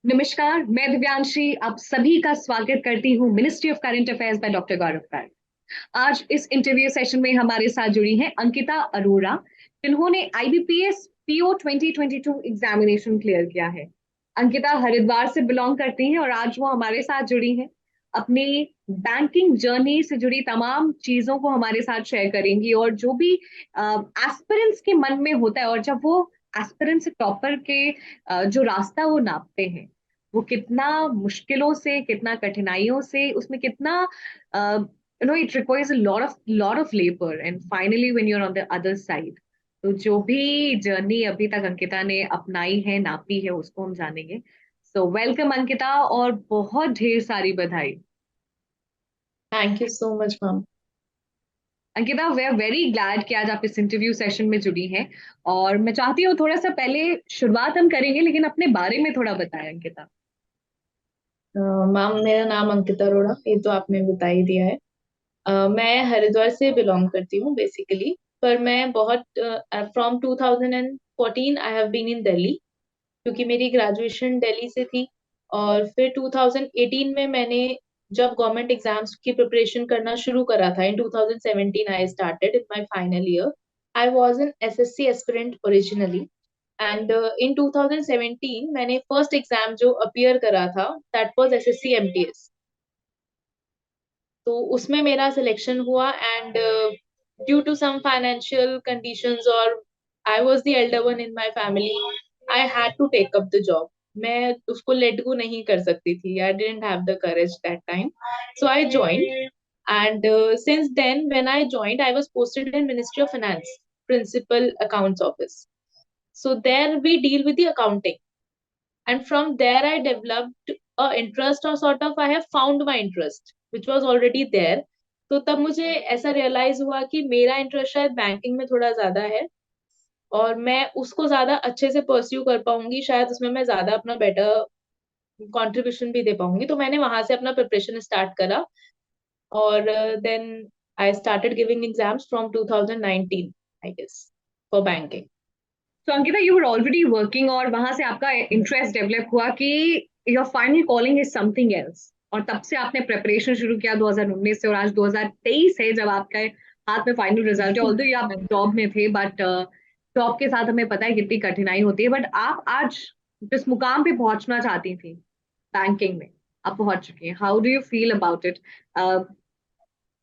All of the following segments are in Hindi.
नमस्कार, मैं दिव्यांशी आप सभी का स्वागत करती हूँ ministry of current affairs by doctor Gaurav Garg. आज इस इंटरव्यू सेशन में हमारे साथ जुड़ी हैं अंकिता अरोड़ा, जिन्होंने आईबीपीएस पीओ 2022 एग्जामिनेशन क्लियर किया है। अंकिता हरिद्वार से बिलोंग करती हैं और आज वो हमारे साथ जुड़ी हैं। अपनी बैंकिंग जर्नी से जुड़ी तमाम चीजों को हमारे साथ शेयर करेंगी और जो भी एस्पिरेंट्स के मन में होता है और जब वो एस्पिरेंट से टॉपर के जो रास्ता वो नापते हैं, वो कितना मुश्किलों से, कितना कठिनाइयों से, उसमें कितना it requires a lot of labor and finally when you're on the other side। तो जो भी जर्नी अभी तक अंकिता ने अपनाई है, नापी है, उसको हम जानेंगे। सो वेलकम अंकिता और बहुत ढेर सारी बधाई। Thank you so much ma'am. Ankita, we are very glad कि आज आप इस इंटरव्यू सेशन में जुड़ी हैं। और मैं चाहती हूँ थोड़ा सा पहले शुरुआत हम करेंगे, लेकिन अपने बारे में थोड़ा बताएं अंकिता। मैम मेरा नाम अंकिता अरोड़ा, ये तो आपने बता ही दिया है। मैं हरिद्वार से बिलोंग करती हूँ बेसिकली। पर मैं बहुत from 2014 I have been in Delhi, क्योंकि मेरी ग्रेजुएशन दिल्ली से थी। और फिर 2018 में मैंने जब गवर्नमेंट एग्जाम्स की प्रिपरेशन करना शुरू करा था, इन 2017 I started in my final year. I was an SSC aspirant originally. And in 2017 मैंने फर्स्ट एग्जाम जो अपियर करा था, दैट वाज एसएससी एमटीएस। तो उसमें मेरा सिलेक्शन हुआ। And due to some financial conditions, और I was the elder one in my family, I had to take up the job. मैं उसको लेट गो नहीं कर सकती थी, I didn't have the courage that time. So I joined. And since then when I joined, I was posted in Ministry of Finance, Principal Accounts Office. So there we deal with the accounting. And from there I developed a interest, or sort of I have found my interest which was already there. तो तब मुझे ऐसा रियलाइज हुआ कि मेरा इंटरेस्ट शायद बैंकिंग में थोड़ा ज्यादा है, और मैं उसको ज्यादा अच्छे से परस्यू कर पाऊंगी, शायद उसमें मैं ज्यादा अपना बेटर कंट्रीब्यूशन भी दे पाऊंगी। तो मैंने वहां से अपना प्रिपरेशन स्टार्ट करा। और then I started giving exams from 2019 I guess, for banking. तो Ankita, you were already working और वहां से आपका इंटरेस्ट डेवलप हुआ कि your final calling is something else, और तब से आपने प्रेपरेशन शुरू किया 2019 से, और आज 2023 है जब आपका हाथ में फाइनल रिजल्ट है। ऑल्दो ये आप जॉब में थे, बट जॉब के साथ हमें पता है कितनी कठिनाई होती है। बट आप आज जिस मुकाम पे पहुंचना चाहती थी बैंकिंग में, आप पहुंच चुकी हैं। How do you feel about it?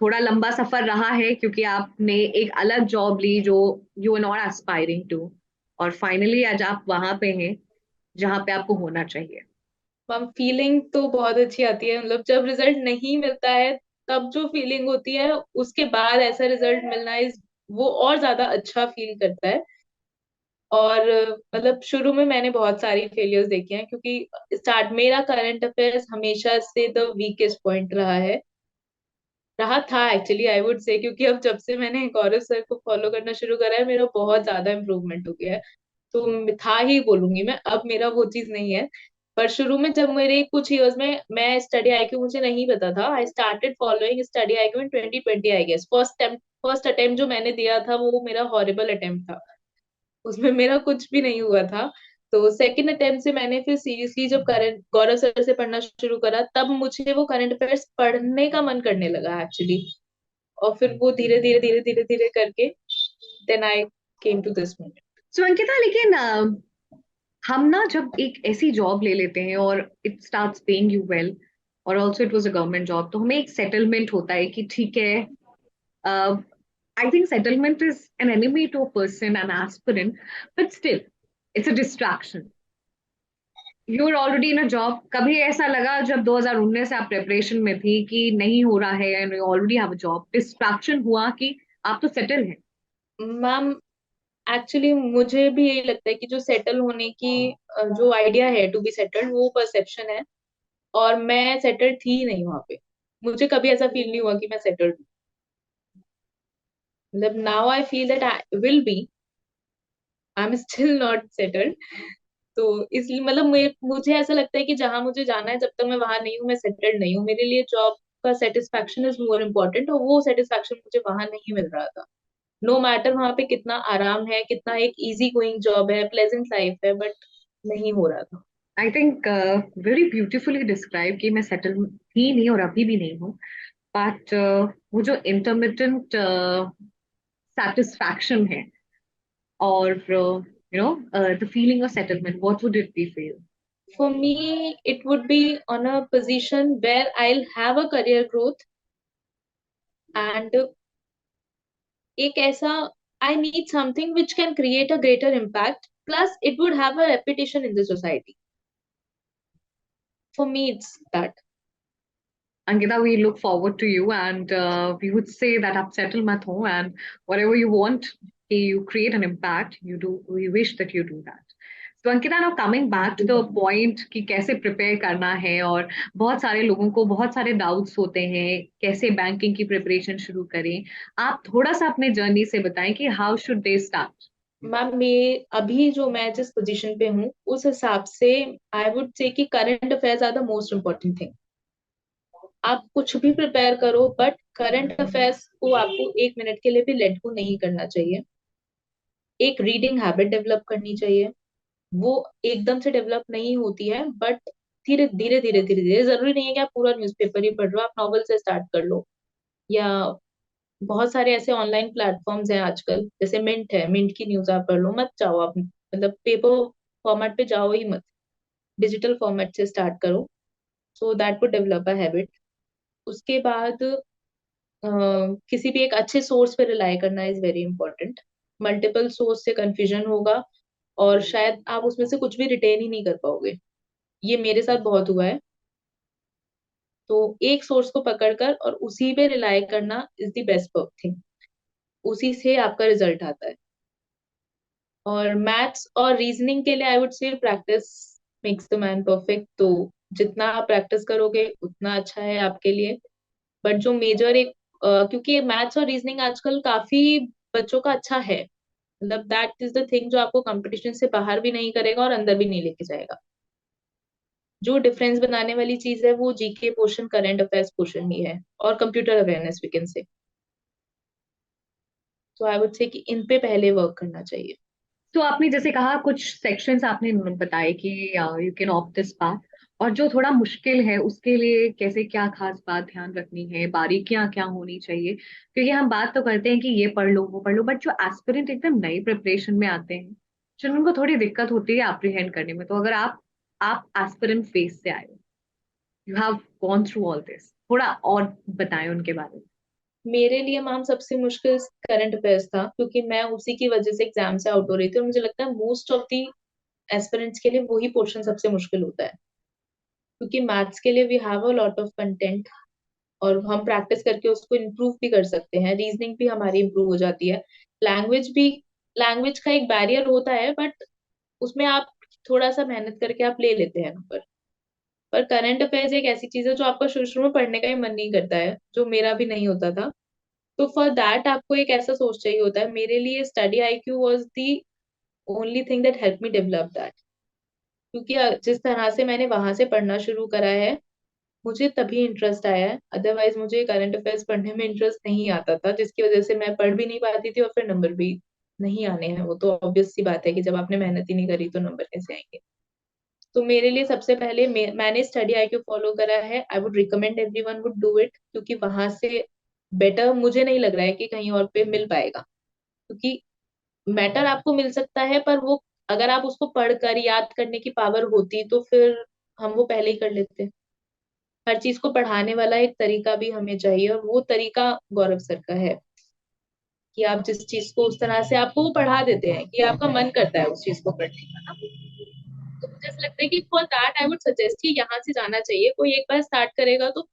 थोड़ा लंबा सफर रहा है क्योंकि आपने एक अलग जॉब ली जो you are not aspiring to, और फाइनली आज आप वहां पे हैं जहां पे आपको होना चाहिए। मैम फीलिंग तो बहुत अच्छी आती है, मतलब जब रिजल्ट नहीं मिलता है तब जो फीलिंग होती है, उसके बाद ऐसा रिजल्ट मिलना इस वो और ज्यादा अच्छा फील करता है। और मतलब शुरू में मैंने बहुत सारी फेलियर्स देखे हैं, क्योंकि स्टार्ट मेरा करंट अफेयर्स हमेशा से द वीकेस्ट पॉइंट रहा था एक्चुअली, आई वुड से। क्योंकि अब जब से मैंने गौरव सर को फॉलो करना शुरू करा है, मेरा बहुत ज्यादा इम्प्रूवमेंट हो गया है। तो था ही बोलूंगी मैं, अब मेरा वो चीज नहीं है। पर शुरू में जब मेरे कुछ इयर्स में मैं स्टडी आईक्यू मुझे नहीं पता था, I started following Study IQ in 2020 I guess. First attempt जो मैंने दिया था वो मेरा हॉरिबल अटेम्प्ट था, उसमें मेरा कुछ भी नहीं हुआ था। तो सेकंड अटेम्प्ट से मैंने फिर सीरियसली जब करंट गौरव सर से पढ़ना शुरू करा, तब मुझे वो करंट अफेयर्स पढ़ने का मन करने लगा एक्चुअली। और फिर वो धीरे धीरे धीरे धीरे धीरे करके then I came to this point. So Ankita, लेकिन हम ना जब एक ऐसी जॉब ले लेते हैं और it starts paying you well, और also it was a government job, तो हमें एक सेटलमेंट होता है कि ठीक है। I think settlement is an enemy to a person an aspirant, but still it's a distraction. You are already in a job. कभी ऐसा लगा जब 2019 से आप प्रेपरेशन में थी कि नहीं हो रहा है and you already have a job, distraction हुआ कि आप तो सेटल हैं? मैम एक्चुअली मुझे भी यही लगता है कि जो सेटल होने की जो आइडिया है टू बी सेटल्ड, वो परसेप्शन है। और मैं सेटल्ड थी नहीं वहां पे। मुझे कभी ऐसा फील नहीं हुआ कि मैं सेटल्ड हूँ। मतलब now I feel that I will be, I am still not settled. तो इसलिए मतलब मुझे ऐसा लगता है कि जहां मुझे जाना है, जब तक मैं वहां नहीं हूँ मैं सेटल्ड नहीं हूँ। मेरे लिए जॉब का सेटिस्फैक्शन इज मोर इम्पोर्टेंट, और वो सेटिस्फैक्शन मुझे वहां नहीं मिल रहा था। नो मैटर वहां पे कितना आराम है, कितना एक इजी गोइंग जॉब है, प्लेजेंट लाइफ है, बट नहीं हो रहा था। I think very beautifully describe कि मैं सेटल थी नहीं और अभी भी नहीं हूँ, बट वो जो इंटरमिटेंट satisfaction है, or the feeling of settlement, what would it be for you? For me, it would be on a position where I'll have a career growth and एक ऐसा I need something which can create a greater impact. Plus, it would have a reputation in the society. For me, it's that. Ankita, we look forward to you, and we would say that आप settle मत हो, and whatever you want, you create an impact. You do. We wish that you do that. So Ankita, now coming back to the point कि कैसे प्रिपेयर करना है, और बहुत सारे लोगों को बहुत सारे डाउट्स होते हैं कैसे बैंकिंग की प्रिपरेशन शुरू करें। आप थोड़ा सा अपने जर्नी से बताएं कि how should they start. Ma'am, मैं अभी जो मैं जिस पोजीशन पे हूँ उस हिसाब से आई वुड से कि current affairs are the most important thing. आप कुछ भी प्रिपेयर करो बट करंट अफेयर्स को आपको 1 मिनट के लिए भी लेट को नहीं करना चाहिए। एक रीडिंग हैबिट डेवलप करनी चाहिए। वो एकदम से डेवलप नहीं होती है बट धीरे धीरे धीरे धीरे धीरे, जरूरी नहीं है कि आप पूरा न्यूज़पेपर ही पढ़ रहे हो, आप नॉवल से स्टार्ट कर लो। या बहुत सारे ऐसे ऑनलाइन प्लेटफॉर्म्स हैं आजकल, जैसे मिंट है, मिंट की न्यूज आप पढ़ लो, मत जाओ आप मतलब पेपर फॉर्मेट पे जाओ ही मत, डिजिटल फॉर्मेट से स्टार्ट करो। So that would develop a habit. उसके बाद किसी भी एक अच्छे सोर्स पे रिलाई करना is very important. Multiple source से कंफ्यूजन होगा और शायद आप उसमें से कुछ भी रिटेन ही नहीं कर पाओगे। ये मेरे साथ बहुत हुआ है। तो एक सोर्स को पकड़कर और उसी पे रिलाई करना इज द बेस्ट थिंग। उसी से आपका रिजल्ट आता है। और मैथ्स और रीजनिंग के लिए आई वुड से practice makes the man perfect. तो जितना आप प्रैक्टिस करोगे उतना अच्छा है आपके लिए। बट जो मेजर एक क्योंकि मैथ्स और रीजनिंग आजकल काफी बच्चों का अच्छा है, मतलब दैट इज द थिंग जो आपको कंपटीशन से बाहर भी नहीं करेगा और अंदर भी नहीं लेके जाएगा। जो डिफरेंस बनाने वाली चीज है वो GK portion, current affairs portion ही है, और computer awareness we can say. तो आई वुड से कि इन पे पहले वर्क करना चाहिए। तो आपने जैसे कहा कुछ सेक्शंस आपने बताए कि you can opt this path, और जो थोड़ा मुश्किल है उसके लिए कैसे क्या खास बात ध्यान रखनी है, बारीकियां क्या होनी चाहिए, क्योंकि हम बात तो करते हैं कि ये पढ़ लो वो पढ़ लो, बट जो एस्पिरेंट एकदम नई प्रिपरेशन में आते हैं, जिन उनको थोड़ी दिक्कत होती है अप्रीहेंड करने में, तो अगर आप एस्पिरेंट फेस से आए हो, you have gone through all this, थोड़ा और बताएं उनके बारे में। मेरे लिए मैम सबसे मुश्किल करंट अफेयर्स था, क्योंकि मैं उसी की वजह से एग्जाम से आउट हो रही थी और मुझे लगता है मोस्ट ऑफ दी एस्पिरेंट्स के लिए वही पोर्शन सबसे मुश्किल होता है। क्योंकि मैथ्स के लिए we have a lot of content और हम प्रैक्टिस करके उसको इम्प्रूव भी कर सकते हैं, रीजनिंग भी हमारी इम्प्रूव हो जाती है। लैंग्वेज भी, लैंग्वेज का एक बैरियर होता है बट उसमें आप थोड़ा सा मेहनत करके आप ले लेते हैं नंबर। पर करंट अफेयर्स एक ऐसी चीज है जो आपका शुरू शुरू में पढ़ने का ही मन नहीं करता है, जो मेरा भी नहीं होता था। तो फॉर दैट आपको एक ऐसा सोच चाहिए होता है। मेरे लिए study IQ was the only thing that help me develop that. क्योंकि जिस तरह से मैंने वहां से पढ़ना शुरू करा है मुझे तभी इंटरेस्ट आया है, अदरवाइज मुझे करंट अफेयर्स पढ़ने में इंटरेस्ट नहीं आता था, जिसकी वजह से मैं पढ़ भी नहीं पाती थी और फिर नंबर भी नहीं आने हैं। वो तो ऑब्वियस सी बात है कि जब आपने मेहनत ही नहीं करी तो नंबर कैसे आएंगे। तो मेरे लिए सबसे पहले मैंने स्टडी आईक्यू फॉलो करा है। I would recommend everyone would do it, क्योंकि वहां से बेटर मुझे नहीं लग रहा है कि कहीं और पे मिल पाएगा। क्योंकि मैटर आपको मिल सकता है पर वो अगर आप उसको पढ़कर याद करने की पावर होती तो फिर हम वो पहले ही कर लेते। हर चीज को पढ़ाने वाला एक तरीका भी हमें चाहिए और वो तरीका गौरव सर का है कि आप जिस चीज को उस तरह से आपको वो पढ़ा देते हैं कि आपका मन करता है उस चीज को पढ़ने का ना। तो मुझे ऐसा लगता है कि for that I would suggest कि यहाँ से जाना चाहिए। कोई एक बार स्टार्ट करेगा तो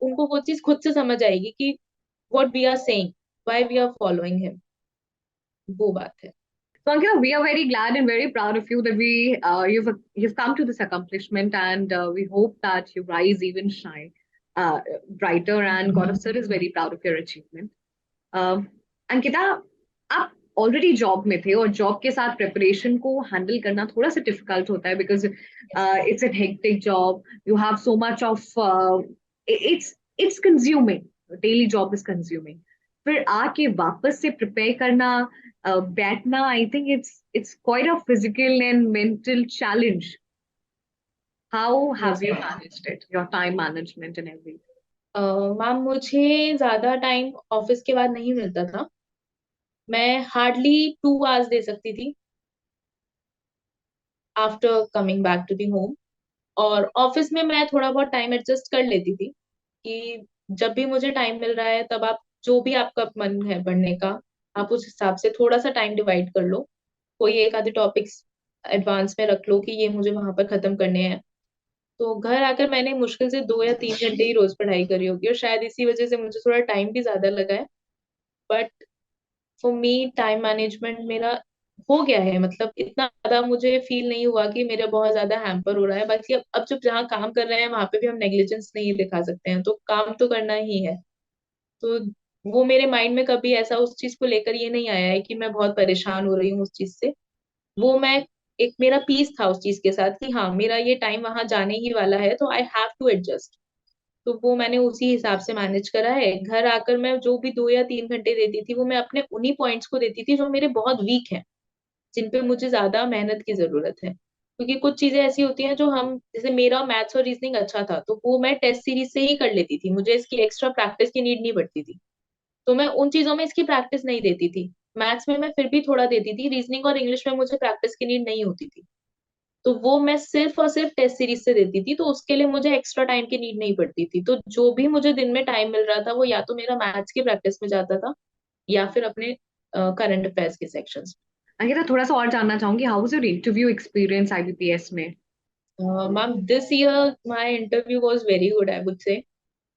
उनको वो चीज खुद से समझ आएगी कि what we are saying, why we are following him. वो बात है। So Ankita, we are very glad and very proud of you that you've come to this accomplishment, and we hope that you rise even shine brighter. And Gaurav sir is very proud of your achievement. Ankita, आप ऑलरेडी जॉब में थे, और जॉब के साथ प्रिपरेशन को हैंडल करना थोड़ा सा डिफिकल्ट होता है, because it's an hectic job, you have so much of, it's consuming, daily job is consuming, फिर आके वापस से प्रिपेयर करना, बैठना, I think it's quite a physical and mental challenge. How have yes you ma'am. managed it, your time management and everything? Ma'am मुझे ज्यादा टाइम ऑफिस के बाद नहीं मिलता था। मैं हार्डली 2 आवर्स दे सकती थी after coming back to the home. और ऑफिस में मैं थोड़ा बहुत टाइम एडजस्ट कर लेती थी कि जब भी मुझे टाइम मिल रहा है तब आप जो भी आपका मन है पढ़ने का, आप उस हिसाब से थोड़ा सा टाइम डिवाइड कर लो। कोई एक आधे टॉपिक्स एडवांस में रख लो कि ये मुझे वहां पर खत्म करने हैं। तो घर आकर मैंने मुश्किल से 2 या 3 घंटे ही रोज पढ़ाई करी होगी, और शायद इसी वजह से मुझे थोड़ा टाइम भी ज्यादा लगा है। But for me time management मेरा हो गया है, मतलब इतना ज्यादा मुझे फील नहीं हुआ कि मेरा बहुत ज्यादा हैम्पर हो रहा है। बाकी अब जब जहाँ काम कर रहे हैं वहां पे भी हम नेग्लिजेंस नहीं दिखा सकते हैं, तो काम तो करना ही है। तो वो मेरे माइंड में कभी ऐसा उस चीज को लेकर ये नहीं आया है कि मैं बहुत परेशान हो रही हूँ उस चीज से। वो मैं एक मेरा पीस था उस चीज के साथ कि हाँ मेरा ये टाइम वहां जाने ही वाला है, तो आई हैव टू एडजस्ट। तो वो मैंने उसी हिसाब से मैनेज करा है। घर आकर मैं जो भी 2 या 3 घंटे देती थी वो मैं अपने उन्हीं पॉइंट्स को देती थी जो मेरे बहुत वीक हैं, जिन पे मुझे ज्यादा मेहनत की जरूरत है। क्योंकि कुछ चीजें ऐसी होती हैं जो हम, जैसे मेरा मैथ्स और रीजनिंग अच्छा था तो वो मैं टेस्ट सीरीज से ही कर लेती थी, मुझे इसकी एक्स्ट्रा प्रैक्टिस की नीड नहीं पड़ती थी। तो मैं उन चीजों में इसकी प्रैक्टिस नहीं देती थी। मैथ्स में मैं फिर भी थोड़ा देती थी, रीजनिंग और इंग्लिश में मुझे प्रैक्टिस की नीड नहीं होती थी। तो वो मैं सिर्फ और सिर्फ टेस्ट सीरीज से देती थी, तो उसके लिए मुझे एक्स्ट्रा टाइम की नीड नहीं पड़ती थी। तो जो भी मुझे दिन में टाइम मिल रहा था वो या तो मेरा मैथ्स की प्रैक्टिस में जाता था या फिर अपने करंट अफेयर्स के सेक्शंस। अंकिता, थोड़ा सा और जानना चाहूंगी, how was your interview experience IBPS में? Ma'am this year my interview was very good I would say.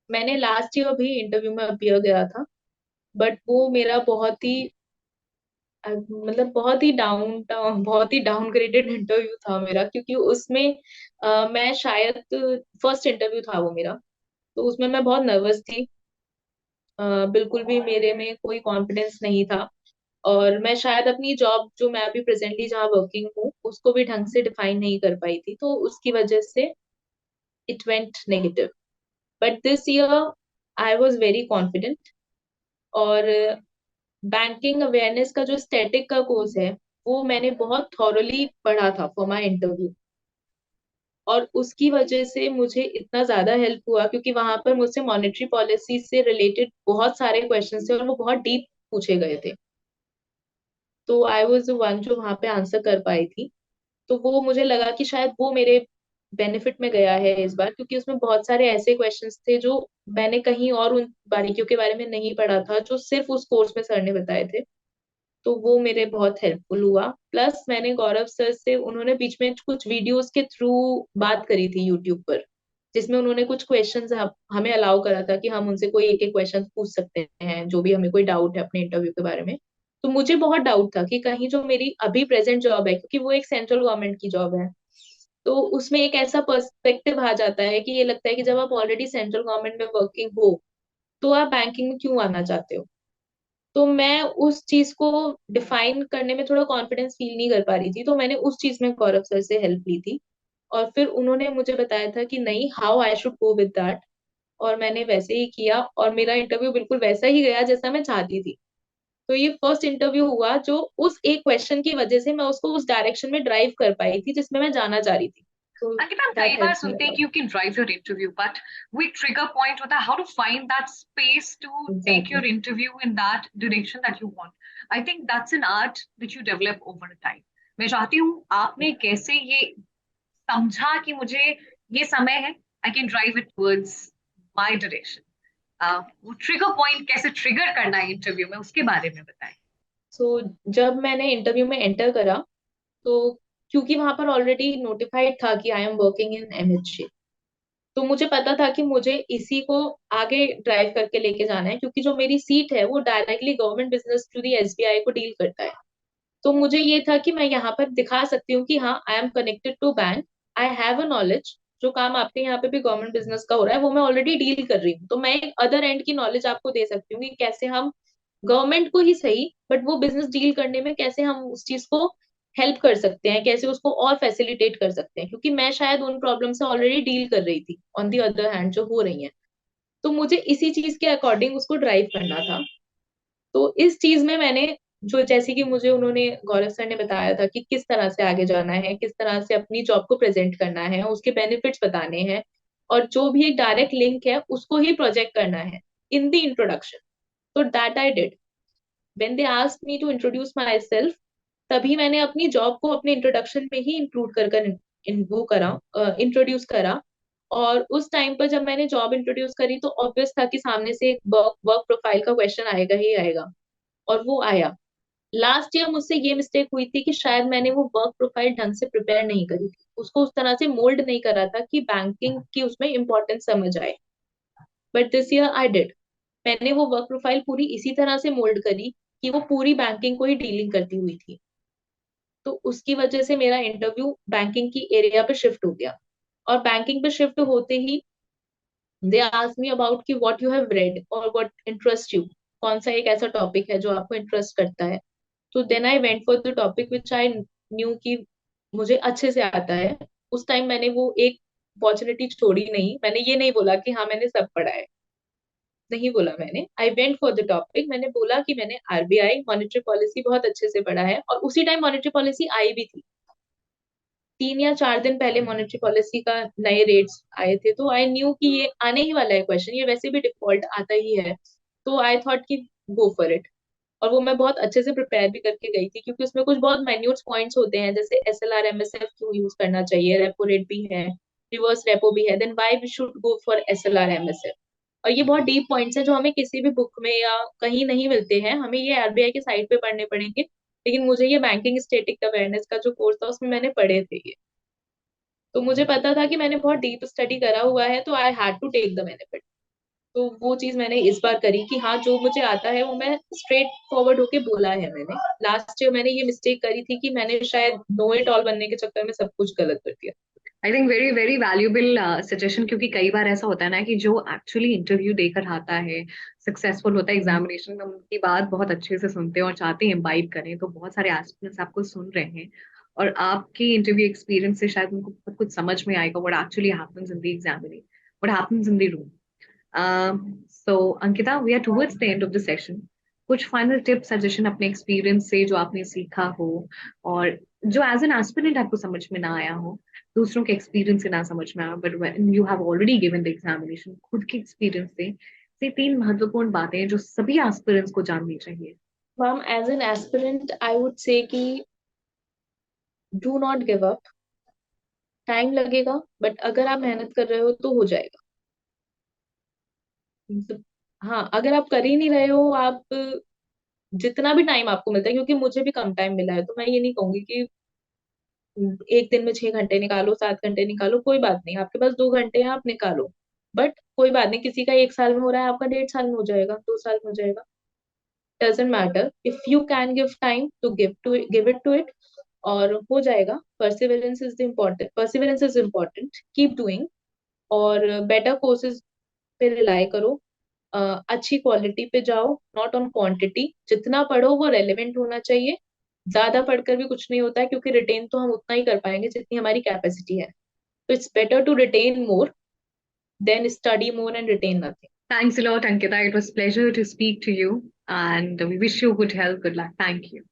मैंने लास्ट ईयर भी इंटरव्यू में अपीयर गया था, बट वो मेरा बहुत ही मतलब बहुत ही डाउनग्रेडेड इंटरव्यू था मेरा, क्योंकि उसमें मैं शायद फर्स्ट इंटरव्यू था वो मेरा। तो उसमें मैं बहुत नर्वस थी। बिल्कुल भी मेरे में कोई कॉन्फिडेंस नहीं था। और मैं शायद अपनी जॉब जो मैं अभी प्रेजेंटली जहाँ वर्किंग हूँ उसको भी ढंग से डिफाइन नहीं कर पाई थी, तो उसकी वजह से it went negative. But this year I was very confident. और बैंकिंग अवेयरनेस का जो स्टैटिक का कोर्स है वो मैंने बहुत थॉरली पढ़ा था फॉर माई इंटरव्यू। और उसकी वजह से मुझे इतना ज्यादा हेल्प हुआ, क्योंकि वहां पर मुझसे मॉनेटरी पॉलिसी से रिलेटेड बहुत सारे क्वेश्चन थे और वो बहुत डीप पूछे गए थे। तो आई वॉज द वन जो वहां पे आंसर कर पाई थी। तो वो मुझे लगा कि शायद वो मेरे बेनिफिट में गया है इस बार, क्योंकि उसमें बहुत सारे ऐसे क्वेश्चंस थे जो मैंने कहीं और उन बारीकियों के बारे में नहीं पढ़ा था, जो सिर्फ उस कोर्स में सर ने बताए थे। तो वो मेरे बहुत हेल्पफुल हुआ। प्लस मैंने गौरव सर से, उन्होंने बीच में कुछ वीडियोस के थ्रू बात करी थी यूट्यूब पर, जिसमें उन्होंने कुछ क्वेश्चंस हमें अलाउ करा था कि हम उनसे कोई एक एक क्वेश्चन पूछ सकते हैं जो भी हमें कोई डाउट है अपने इंटरव्यू के बारे में। तो मुझे बहुत डाउट था कि कहीं जो मेरी अभी प्रेजेंट जॉब है, क्योंकि वो एक सेंट्रल गवर्नमेंट की जॉब है, तो उसमें एक ऐसा पर्सपेक्टिव आ जाता है कि ये लगता है कि जब आप ऑलरेडी सेंट्रल गवर्नमेंट में वर्किंग हो तो आप बैंकिंग में क्यों आना चाहते हो। तो मैं उस चीज को डिफाइन करने में थोड़ा कॉन्फिडेंस फील नहीं कर पा रही थी, तो मैंने उस चीज में गौरव सर से हेल्प ली थी। और फिर उन्होंने मुझे बताया था कि नहीं, how I should go with that. और मैंने वैसे ही किया और मेरा इंटरव्यू बिल्कुल वैसा ही गया जैसा मैं चाहती थी। तो ये फर्स्ट इंटरव्यू हुआ जो उस एक क्वेश्चन की वजह से मैं उसको उस डायरेक्शन में ड्राइव कर पाई थी जिसमें मैं जाना चाह रही थी। तो अंकिता, हम कई दैट बार हेल्प मी सुनते हैं अलॉट। कि you can drive your interview, but वो एक ट्रिगर पॉइंट होता है, how to find that space to take exactly. Your interview in that direction that you want. I think that's an art which you develop over time. मैं चाहती हूँ आपने कैसे ये समझा कि मुझे ये समय है, I can drive it towards my direction. वो ट्रिगर पॉइंट कैसे ट्रिगर करना है इंटरव्यू में, उसके बारे में बताएं। सो जब मैंने इंटरव्यू में एंटर करा, तो क्योंकि वहां पर ऑलरेडी नोटिफाइड था कि I am working in MHA, तो मुझे पता था कि मुझे इसी को आगे ड्राइव करके लेके जाना है, क्योंकि जो मेरी सीट है वो directly government business to the SBI को डील करता है। तो मुझे ये था कि मैं यहाँ पर दिखा सकती हूँ कि हाँ I am connected to bank, I have a knowledge. जो काम आपके यहाँ पे भी गवर्नमेंट बिजनेस का हो रहा है वो मैं ऑलरेडी डील कर रही हूँ, तो मैं एक अदर एंड की नॉलेज आपको दे सकती हूँ कि कैसे हम गवर्नमेंट को ही सही बट वो बिजनेस डील करने में कैसे हम उस चीज को हेल्प कर सकते हैं, कैसे उसको और फैसिलिटेट कर सकते हैं, क्योंकि मैं शायद उन प्रॉब्लम से ऑलरेडी डील कर रही थी ऑन दी अदर हैंड जो हो रही हैं। तो मुझे इसी चीज के अकॉर्डिंग उसको ड्राइव करना था। तो इस चीज में मैंने जो जैसे कि मुझे उन्होंने, गौरव सर ने बताया था कि किस तरह से आगे जाना है, किस तरह से अपनी जॉब को प्रेजेंट करना है, उसके बेनिफिट्स बताने हैं, और जो भी एक डायरेक्ट लिंक है उसको ही प्रोजेक्ट करना है इन द इंट्रोडक्शन. तो that I did. When they asked me to introduce myself, तभी मैंने अपनी जॉब को अपने इंट्रोडक्शन में ही इंक्लूड कर कर वो करा, इंट्रोड्यूस करा. और उस टाइम पर जब मैंने जॉब इंट्रोड्यूस करी तो ऑब्वियस था कि सामने से एक वर्क वर्क प्रोफाइल का क्वेश्चन आएगा ही आएगा, और वो आया. लास्ट ईयर मुझसे ये मिस्टेक हुई थी कि शायद मैंने वो वर्क प्रोफाइल ढंग से प्रिपेयर नहीं करी थी, उसको उस तरह से मोल्ड नहीं करा था कि बैंकिंग की उसमें इंपॉर्टेंस समझ आए. But this year I did. मैंने वो वर्क प्रोफाइल पूरी इसी तरह से मोल्ड करी कि वो पूरी बैंकिंग को ही डीलिंग करती हुई थी. तो उसकी वजह से मेरा इंटरव्यू बैंकिंग की एरिया पे शिफ्ट हो गया. और बैंकिंग पे शिफ्ट होते ही दे आस्क मी अबाउट कि व्हाट यू हैव रेड और व्हाट इंटरेस्ट यू, कौन सा एक ऐसा टॉपिक है जो आपको इंटरेस्ट करता है. तो then I went for the topic which I knew कि मुझे अच्छे से आता है. उस टाइम मैंने वो एक अपॉर्चुनिटी छोड़ी नहीं. मैंने ये नहीं बोला कि हाँ मैंने सब पढ़ा है, नहीं बोला मैंने. आई वेंट फॉर द टॉपिक. मैंने बोला कि मैंने आरबीआई मॉनेटरी पॉलिसी बहुत अच्छे से पढ़ा है, और उसी टाइम मॉनेटरी पॉलिसी आई भी थी. 3 या 4 दिन पहले मॉनेटरी पॉलिसी का नए रेट्स आए थे, तो आई न्यू कि ये आने ही वाला है क्वेश्चन, ये वैसे भी डिफॉल्ट आता ही है. तो आई थॉट कि गो फॉर इट. और वो मैं बहुत अच्छे से प्रिपेयर भी करके गई थी, क्योंकि उसमें कुछ बहुत माइन्यूट पॉइंट्स होते हैं, जैसे एसएलआर एमएसएफ क्यों यूज करना चाहिए, रेपो रेट भी है, रिवर्स रेपो भी है, then why we should go for SLR MSF. और ये बहुत डीप पॉइंट्स हैं जो हमें किसी भी बुक में या कहीं नहीं मिलते हैं, हमें ये आरबीआई के साइट पे पढ़ने पड़ेंगे. लेकिन मुझे ये बैंकिंग स्टैटिक अवेयरनेस का जो कोर्स था उसमें मैंने पढ़े थे ये. तो मुझे पता था कि मैंने बहुत डीप स्टडी करा हुआ है, तो I had to take the benefit. तो वो चीज मैंने इस बार करी कि हाँ जो मुझे आता है वो मैं स्ट्रेट फॉरवर्ड होके बोला है मैंने. लास्ट ईयर मैंने ये मिस्टेक करी थी कि मैंने शायद नो इट ऑल बनने के चक्कर में सब कुछ गलत कर दिया. I think very very valuable suggestion, क्योंकि कई बार ऐसा होता है ना कि जो एक्चुअली इंटरव्यू देकर आता है, सक्सेसफुल होता है एग्जामिनेशन में, उनकी बात बहुत अच्छे से सुनते हैं और चाहते हैं इम्बाइब करें. तो बहुत सारे एस्पिरेंट्स आपको सुन रहे हैं, और आपकी इंटरव्यू एक्सपीरियंस से शायद उनको बहुत कुछ समझ में आएगा what actually happens in the examination, what happens in the room. So Ankita, we are towards the end of the session. कुछ फाइनल टिप सजेशन अपने एक्सपीरियंस से जो आपने सीखा हो, और जो एज एन एस्पिरेंट आपको समझ में ना आया हो, दूसरों के एक्सपीरियंस से ना समझ में आया, but when you have already given the examination, खुद के एक्सपीरियंस से 3 महत्वपूर्ण बातें जो सभी एस्पिरेंट्स को जाननी चाहिए. Ma'am as an aspirant I would say कि do not give up. Time लगेगा, बट अगर आप मेहनत कर रहे हो तो हो जाएगा. मतलब, हाँ अगर आप कर ही नहीं रहे हो, आप जितना भी टाइम आपको मिलता है, क्योंकि मुझे भी कम टाइम मिला है, तो मैं ये नहीं कहूंगी कि एक दिन में 6 घंटे निकालो, 7 घंटे निकालो, कोई बात नहीं, आपके पास 2 घंटे हैं आप निकालो. बट कोई बात नहीं, किसी का 1 साल में हो रहा है, आपका 1.5 साल में हो जाएगा, 2 साल में हो जाएगा. Doesn't matter. If you can give time to give it to it, और हो जाएगा. Perseverance is important. Keep doing. और बेटर कोर्सेज पे रिलाई करो. अच्छी क्वालिटी पे जाओ, नॉट ऑन क्वांटिटी. जितना पढ़ो वो रेलेवेंट होना चाहिए. ज्यादा पढ़कर भी कुछ नहीं होता है, क्योंकि रिटेन तो हम उतना ही कर पाएंगे जितनी हमारी कैपेसिटी है. तो it's better to retain more than study more and retain nothing. Thanks a lot, Ankita. It was pleasure to speak to you, and we wish you good health, good luck. Thank you.